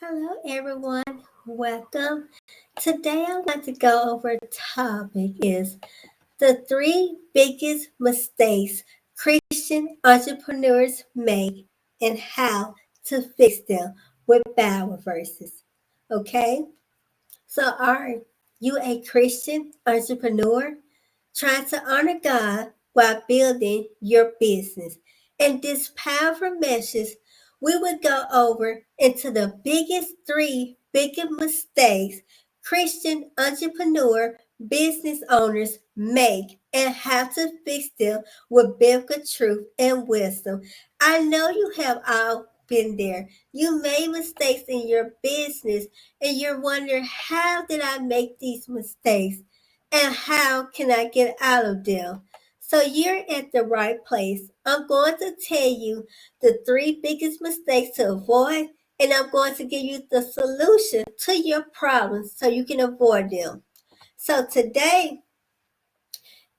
Hello, everyone. Welcome. Today, I want to go over a topic is the three biggest mistakes Christian entrepreneurs make and how to fix them with Bible verses. Okay? So, are you a Christian entrepreneur trying to honor God while building your business? In this powerful message, we will go over into the biggest three biggest mistakes Christian entrepreneur business owners make and how to fix them with biblical truth and wisdom. I know you have all been there. You made mistakes in your business and you're wondering, how did I make these mistakes and how can I get out of them? So you're at the right place. I'm going to tell you the three biggest mistakes to avoid, and I'm going to give you the solution to your problems so you can avoid them. So today,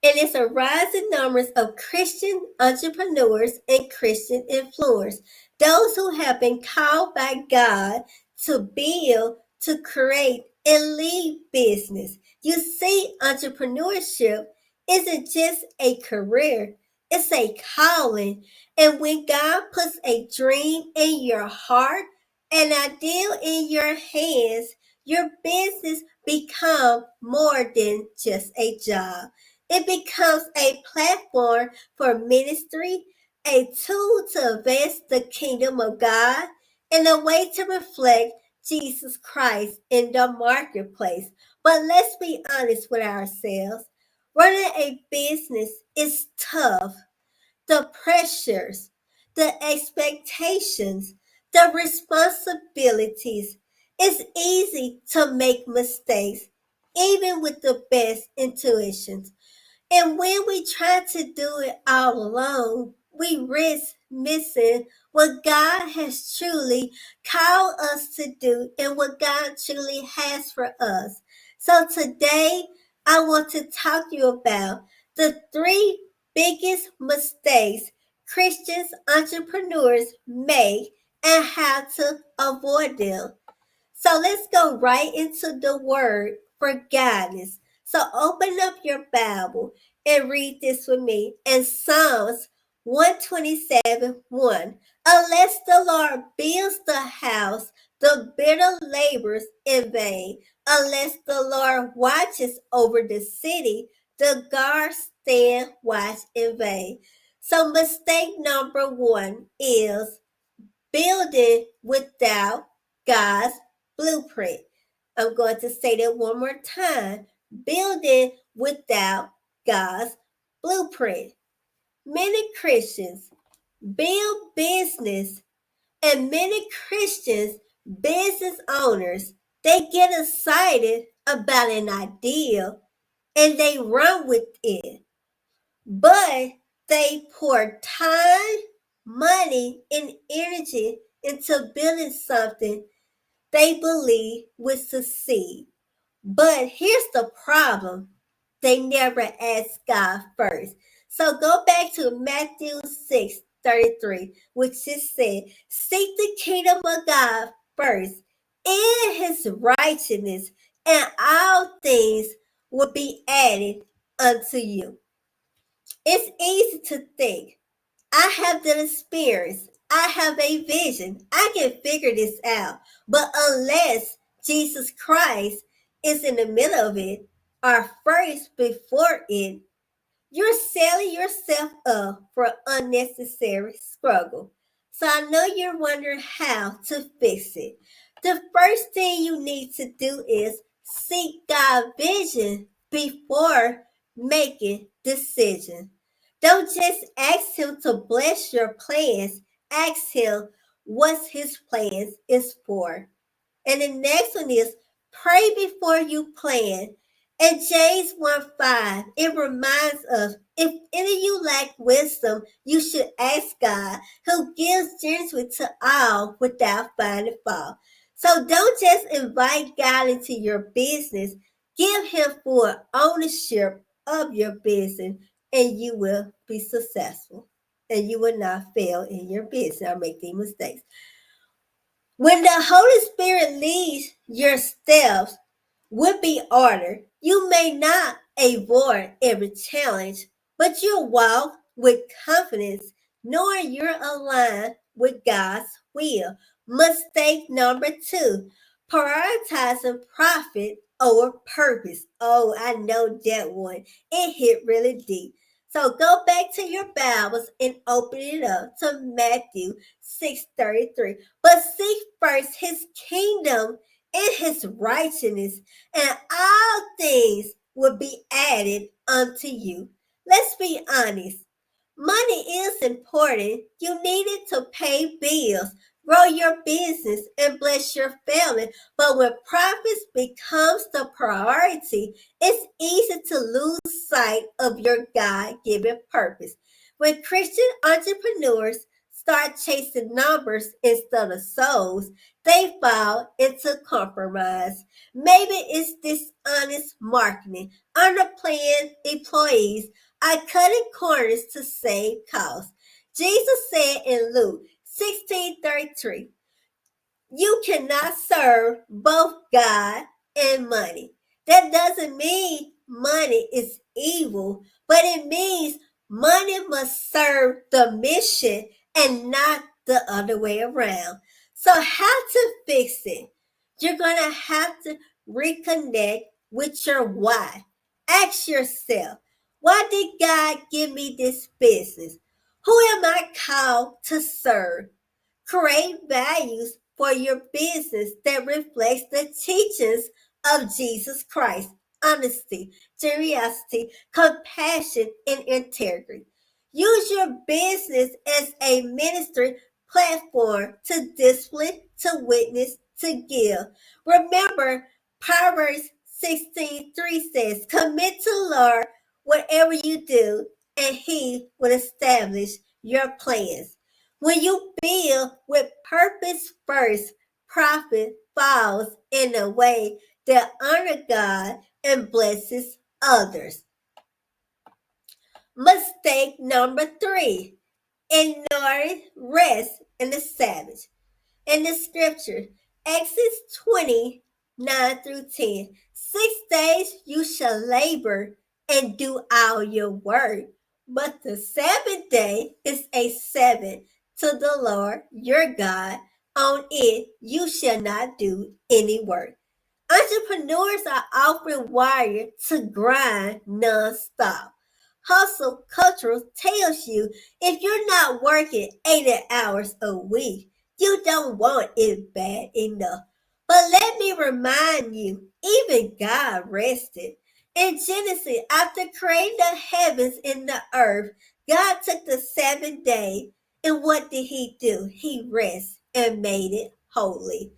it is a rising numbers of Christian entrepreneurs and Christian influencers, those who have been called by God to build, to create, and lead business. You see, entrepreneurship isn't just a career, it's a calling. And when God puts a dream in your heart, an ideal in your hands, your business becomes more than just a job. It becomes a platform for ministry, a tool to advance the kingdom of God, and a way to reflect Jesus Christ in the marketplace. But let's be honest with ourselves. Running a business is tough. The pressures, the expectations, the responsibilities. It's easy to make mistakes, even with the best intuitions. And when we try to do it all alone, we risk missing what God has truly called us to do and what God truly has for us. So today, I want to talk to you about the three biggest mistakes Christians entrepreneurs make and how to avoid them. So let's go right into the word for guidance. So open up your Bible and read this with me in Psalms 127:1. Unless the Lord builds the house, the builder labors in vain. Unless the Lord watches over the city, the guards stand watch in vain. So mistake number one is building without God's blueprint. I'm going to say that one more time. Building without God's blueprint. Many Christians build business, and many Christians, business owners, they get excited about an idea and they run with it. But they pour time, money, and energy into building something they believe will succeed. But here's the problem: they never ask God first. So go back to Matthew 6:33, which is said, seek the kingdom of God first and his righteousness, and all things will be added unto you. It's easy to think, I have the experience, I have a vision, I can figure this out. But unless Jesus Christ is in the middle of it or first before it, you're selling yourself up for unnecessary struggle. So I know you're wondering how to fix it. The first thing you need to do is seek God's vision before making decisions. Don't just ask him to bless your plans. Ask him what his plans is for. And the next one is pray before you plan. And James 1:5, it reminds us, if any of you lack wisdom, you should ask God, who gives generously to all without finding fault. So don't just invite God into your business. Give him full ownership of your business, and you will be successful. And you will not fail in your business or make any mistakes. When the Holy Spirit leads your steps with be order, you may not avoid every challenge, but you'll walk with confidence, knowing you're aligned with God's will. Mistake number two, prioritizing profit over purpose. Oh, I know that one. It hit really deep. So go back to your Bibles and open it up to Matthew 6:33. But seek first his kingdom and his righteousness, and all things will be added unto you. Let's be honest. Money is important. You need it to pay bills, grow your business, and bless your family. But when profits becomes the priority, it's easy to lose sight of your God-given purpose. When Christian entrepreneurs start chasing numbers instead of souls, they fall into compromise. Maybe it's dishonest marketing, underplanned employees, are cutting corners to save costs. Jesus said in Luke 16:33, you cannot serve both God and money. That doesn't mean money is evil, but it means money must serve the mission and not the other way around. So, how to fix it? You're going to have to reconnect with your why. Ask yourself, why did God give me this business? Who am I called to serve? Create values for your business that reflects the teachings of Jesus Christ. Honesty, generosity, compassion, and integrity. Use your business as a ministry platform to discipline, to witness, to give. Remember, Proverbs 16:3 says, commit to the Lord whatever you do, and he will establish your plans. When you build with purpose first, profit falls in a way that honors God and blesses others. Mistake number three, ignoring rest in the Sabbath. In the scripture, Exodus 29 through 10. 6 days you shall labor and do all your work, but the Sabbath day is a Sabbath to the Lord your God. On it you shall not do any work. Entrepreneurs are often wired to grind nonstop. Hustle culture tells you if you're not working 80 hours a week, you don't want it bad enough. But let me remind you, even God rested. In Genesis, after creating the heavens and the earth, God took the seventh day, and what did he do? He rested and made it holy.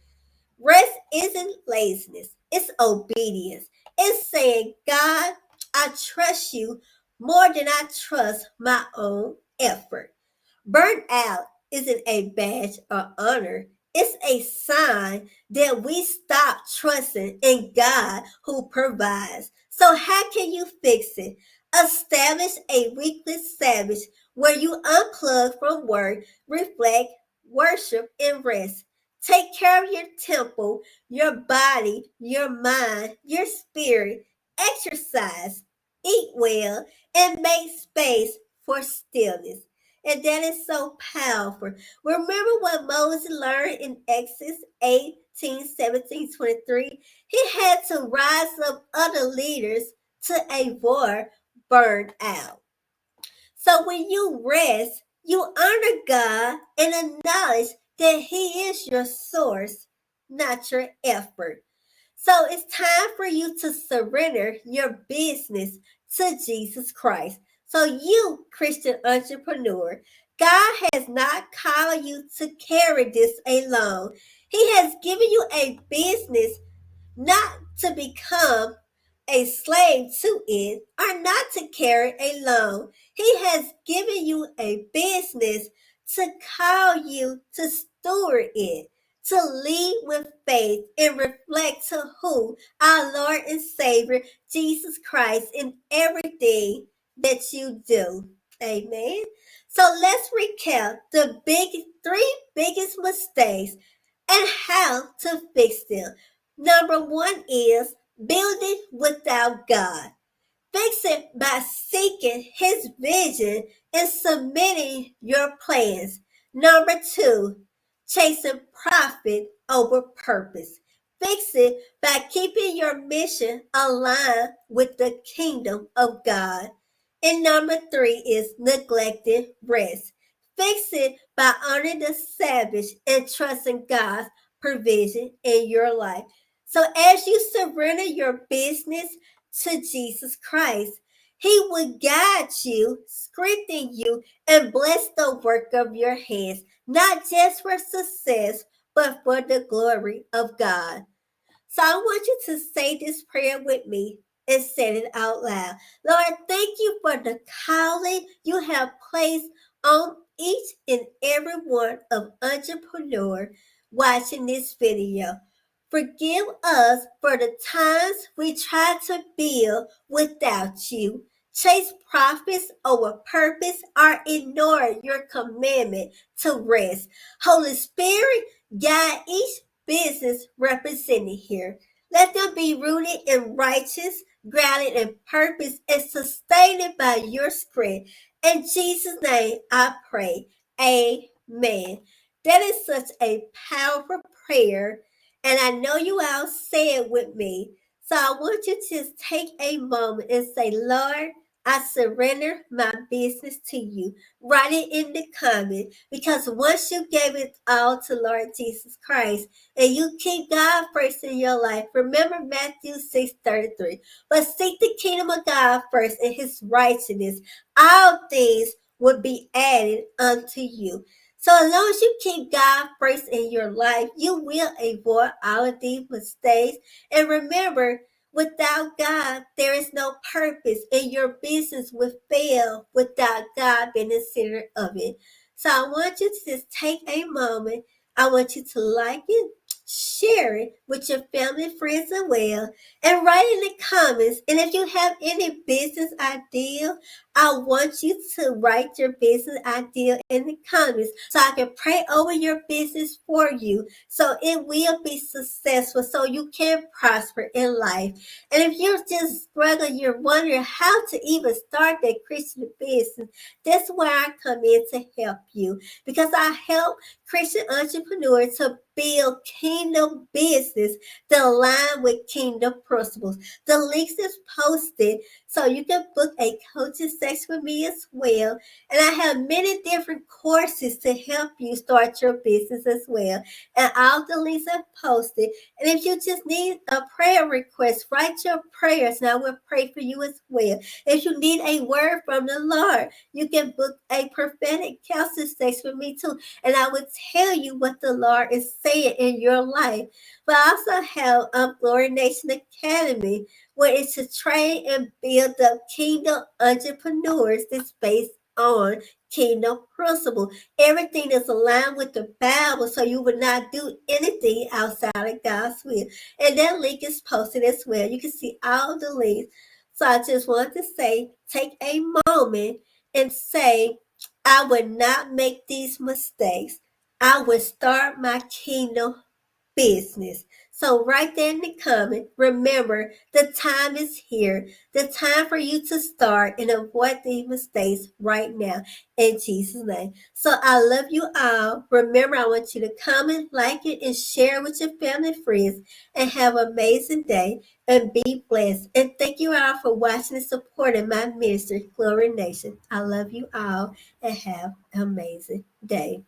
Rest isn't laziness, it's obedience. It's saying, God, I trust you more than I trust my own effort. Burnout isn't a badge or honor. It's a sign that we stop trusting in God who provides. So how can you fix it? Establish a weekly Sabbath where you unplug from work, reflect, worship, and rest. Take care of your temple, your body, your mind, your spirit. Exercise, eat well, and make space for stillness. And that is so powerful. Remember what Moses learned in Exodus 18:17-23? He had to rise up other leaders to avoid burnout. So when you rest, you honor God and acknowledge that He is your source, not your effort. So it's time for you to surrender your business to Jesus Christ. So you, Christian entrepreneur, God has not called you to carry this alone. He has given you a business not to become a slave to it or not to carry a loan. He has given you a business to call you to steward it, to lead with faith and reflect to who our Lord and Savior Jesus Christ in everything that you do. Amen. So let's recap the three biggest mistakes and how to fix them. Number one is building without God. Fix it by seeking his vision and submitting your plans. Number two, chasing profit over purpose. Fix it by keeping your mission aligned with the kingdom of God. And number three is neglecting rest. Fix it by honoring the Sabbath and trusting God's provision in your life. So as you surrender your business to Jesus Christ, he will guide you, strengthen you, and bless the work of your hands, not just for success, but for the glory of God. So I want you to say this prayer with me and say it out loud. Lord, thank you for the calling you have placed on each and every one of entrepreneurs watching this video. Forgive us for the times we try to build without you, chase profits over purpose, or ignore your commandment to rest. Holy Spirit, guide each business represented here. Let them be rooted in righteous, grounded in purpose, and sustained by your strength. In Jesus' name I pray. Amen. That is such a powerful prayer, and I know you all say it with me. So I want you to just take a moment and say, Lord, I surrender my business to you. Write it in the comment, because once you gave it all to Lord Jesus Christ and you keep God first in your life, remember Matthew 6:33. But seek the kingdom of God first and his righteousness. All things will be added unto you. So as long as you keep God first in your life, you will avoid all of these mistakes. And remember, without God, there is no purpose, and your business will fail without God being the center of it. So I want you to just take a moment. I want you to like it, share it with your family, friends, as well, and write in the comments. And if you have any business idea, I want you to write your business idea in the comments so I can pray over your business for you so it will be successful, so you can prosper in life. And if you're just struggling, you're wondering how to even start that Christian business, that's where I come in to help you, because I help Christian entrepreneurs to build kingdom business that align with kingdom principles. The links is posted so you can book a coaching session with me as well. And I have many different courses to help you start your business as well. And all the links are posted. And if you just need a prayer request, write your prayers and I will pray for you as well. If you need a word from the Lord, you can book a prophetic counseling session with me too. And I will tell you what the Lord is saying in your life. But I also have Glory Nation Academy, where it's to train and build up kingdom entrepreneurs that's based on kingdom principle. Everything is aligned with the Bible, so you would not do anything outside of God's will. And that link is posted as well. You can see all the links. So I just want to say, take a moment and say, I would not make these mistakes. I would start my kingdom business. So right there in the comment, remember the time is here. The time for you to start and avoid these mistakes right now in Jesus' name. So I love you all. Remember, I want you to comment, like it, and share with your family and friends. And have an amazing day and be blessed. And thank you all for watching and supporting my ministry, Glory Nation. I love you all and have an amazing day.